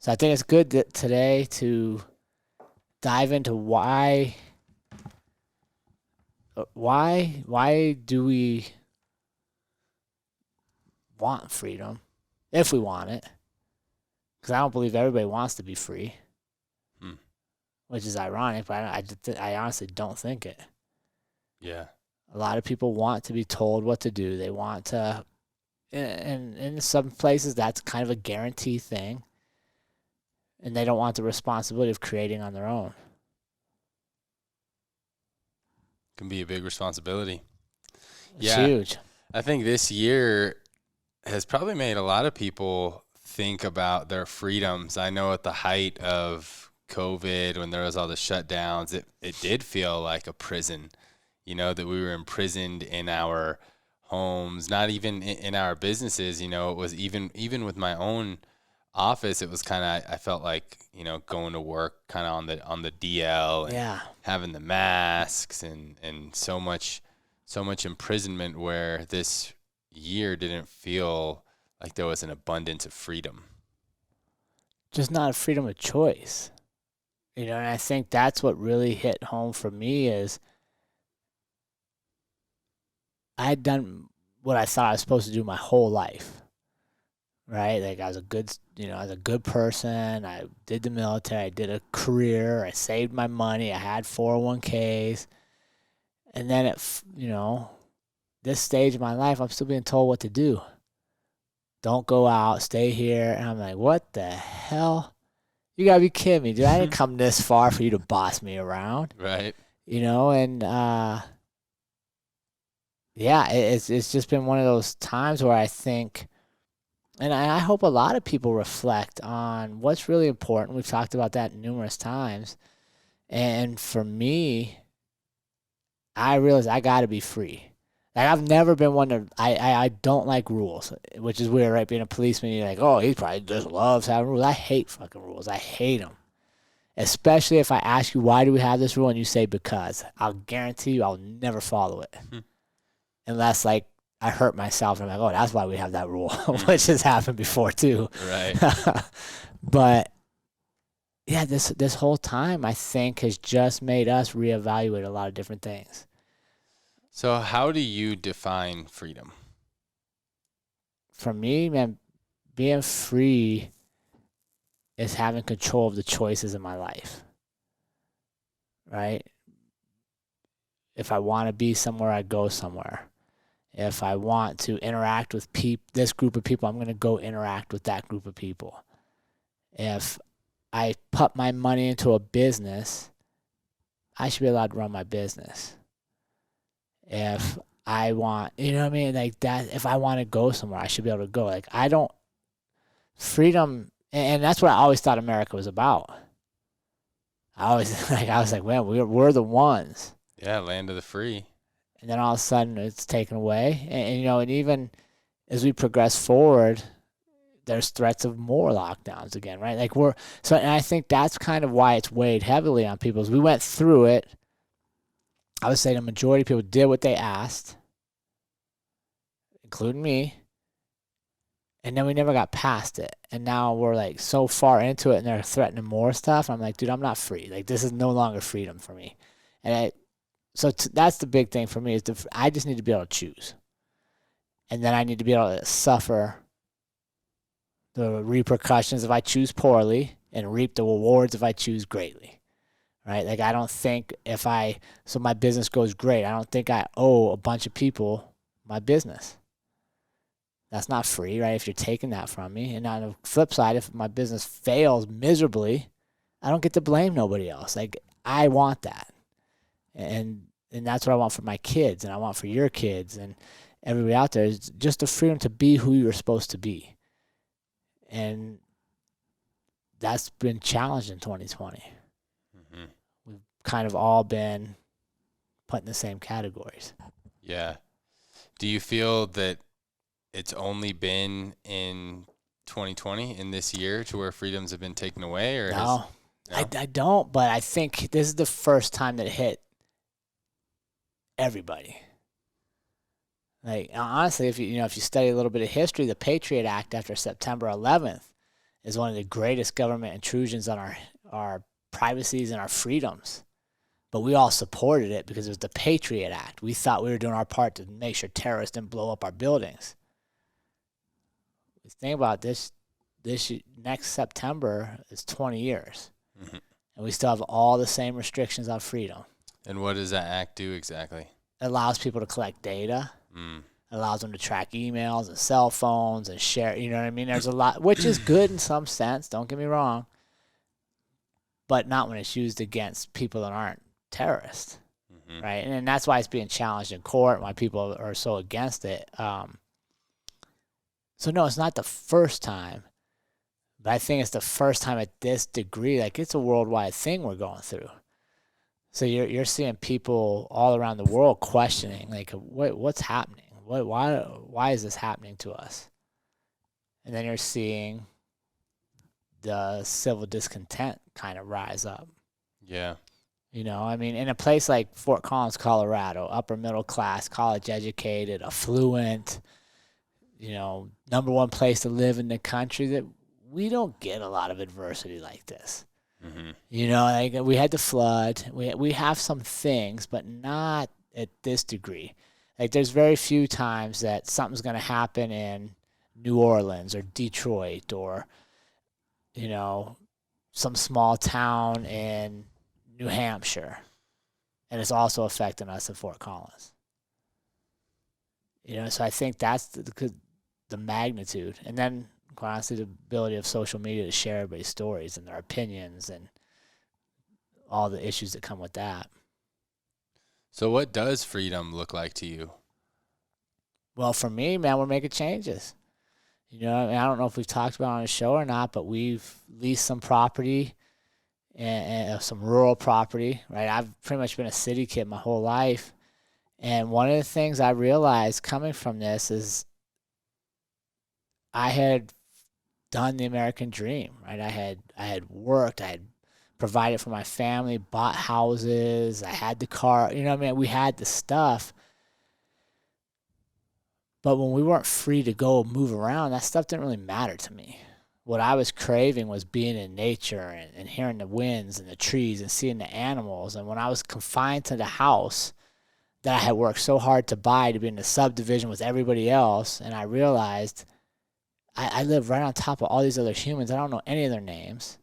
So I think it's good that today to dive into why do we want freedom if we want it? Because I don't believe everybody wants to be free, which is ironic, but I honestly don't think it. Yeah. A lot of people want to be told what to do. They want to, and in some places that's kind of a guarantee thing, and they don't want the responsibility of creating on their own. Can be a big responsibility. It's Yeah. huge. I think this year has probably made a lot of people think about their freedoms. I know at the height of COVID, when there was all the shutdowns, it did feel like a prison, that we were imprisoned in our homes, not even in our businesses. It was even with my own office, it was kind of, I felt like, going to work kind of on the DL and having the masks and so much imprisonment, where this year didn't feel like there was an abundance of freedom. Just not a freedom of choice. And I think that's what really hit home for me is I had done what I thought I was supposed to do my whole life. Right? Like I was a good person. I did the military. I did a career. I saved my money. I had 401ks. And then this stage of my life, I'm still being told what to do. Don't go out, stay here. And I'm like, what the hell? You gotta be kidding me, dude. I didn't come this far for you to boss me around. Right. And it's just been one of those times where I think, and I hope a lot of people reflect on what's really important. We've talked about that numerous times. And for me, I realize I got to be free. Like I've never been one to, I don't like rules, which is weird, right? Being a policeman, you're like, oh, he probably just loves having rules. I hate fucking rules. I hate them. Especially if I ask you, why do we have this rule? And you say, because. I'll guarantee you I'll never follow it. Unless, like, I hurt myself and I'm like, oh, that's why we have that rule, which has happened before too. Right. But yeah, this whole time I think has just made us reevaluate a lot of different things. So how do you define freedom? For me, man, being free is having control of the choices in my life. Right? If I want to be somewhere, I go somewhere. If I want to interact with this group of people, I'm going to go interact with that group of people. If I put my money into a business, I should be allowed to run my business. If I want, you know what I mean? Like that, if I want to go somewhere, I should be able to go. Like freedom, and that's what I always thought America was about. I was like, man, we're the ones. Yeah, land of the free. And then all of a sudden it's taken away. And even as we progress forward, there's threats of more lockdowns again, right? Like and I think that's kind of why it's weighed heavily on people. As we went through it, I would say the majority of people did what they asked, including me. And then we never got past it. And now we're like so far into it and they're threatening more stuff. I'm like, dude, I'm not free. Like this is no longer freedom for me. And that's the big thing for me is I just need to be able to choose. And then I need to be able to suffer the repercussions if I choose poorly and reap the rewards if I choose greatly. Right? Like I don't think so my business goes great, I don't think I owe a bunch of people my business. That's not free, right? If you're taking that from me. And on the flip side, if my business fails miserably, I don't get to blame nobody else. Like I want that. And that's what I want for my kids and I want for your kids and everybody out there is just the freedom to be who you're supposed to be. And that's been challenged in 2020. Mm-hmm. We've kind of all been put in the same categories. Yeah. Do you feel that it's only been in 2020, in this year, to where freedoms have been taken away? Or no? I don't, but I think this is the first time that it hit everybody. Like honestly, if you study a little bit of history, the Patriot Act after September 11th, is one of the greatest government intrusions on our privacies and our freedoms. But we all supported it because it was the Patriot Act. We thought we were doing our part to make sure terrorists didn't blow up our buildings. Think about this next September is 20 years. Mm-hmm. And we still have all the same restrictions on freedom. And what does that act do exactly? It allows people to collect data. It allows them to track emails and cell phones and share, you know what I mean? There's a lot, which is good in some sense, don't get me wrong, but not when it's used against people that aren't terrorists, right? And that's why it's being challenged in court, why people are so against it. So no, it's not the first time, but I think it's the first time at this degree. Like, it's a worldwide thing we're going through. So you're seeing people all around the world questioning, like, what's happening? Why is this happening to us? And then you're seeing the civil discontent kind of rise up. Yeah. You know, I mean, in a place like Fort Collins, Colorado, upper middle class, college educated, affluent, you know, number one place to live in the country, that we don't get a lot of adversity like this. You know, like, we had the flood. We have some things, but not at this degree. Like, there's very few times that something's going to happen in New Orleans or Detroit or, you know, some small town in New Hampshire, and it's also affecting us in Fort Collins. You know, so I think that's the magnitude. And then, quite honestly, the ability of social media to share everybody's stories and their opinions and all the issues that come with that. So what does freedom look like to you? Well, for me, man, we're making changes. You know, I mean, I don't know if we've talked about it on the show or not, but we've leased some property and some rural property, right? I've pretty much been a city kid my whole life. And one of the things I realized coming from this is I had done the American dream, right? I had worked, I had provided for my family, bought houses, I had the car, you know what I mean? We had the stuff. But when we weren't free to go move around, that stuff didn't really matter to me. What I was craving was being in nature and hearing the winds and the trees and seeing the animals. And when I was confined to the house that I had worked so hard to buy, to be in the subdivision with everybody else, and I realized I live right on top of all these other humans. I don't know any of their names.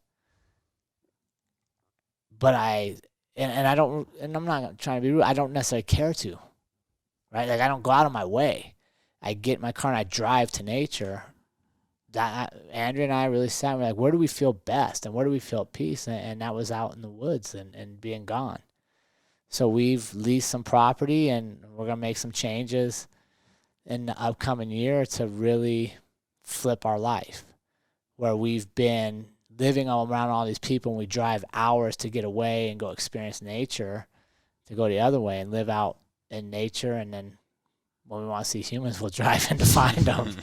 But I'm not trying to be rude, I don't necessarily care to, right? Like, I don't go out of my way. I get in my car and I drive to nature. Andrea and I really sat and we're like, where do we feel best and where do we feel at peace? And that was out in the woods and being gone. So we've leased some property and we're going to make some changes in the upcoming year to really flip our life, where we've been living all around all these people and we drive hours to get away and go experience nature, to go the other way and live out in nature, and then when we want to see humans, we'll drive in to find them.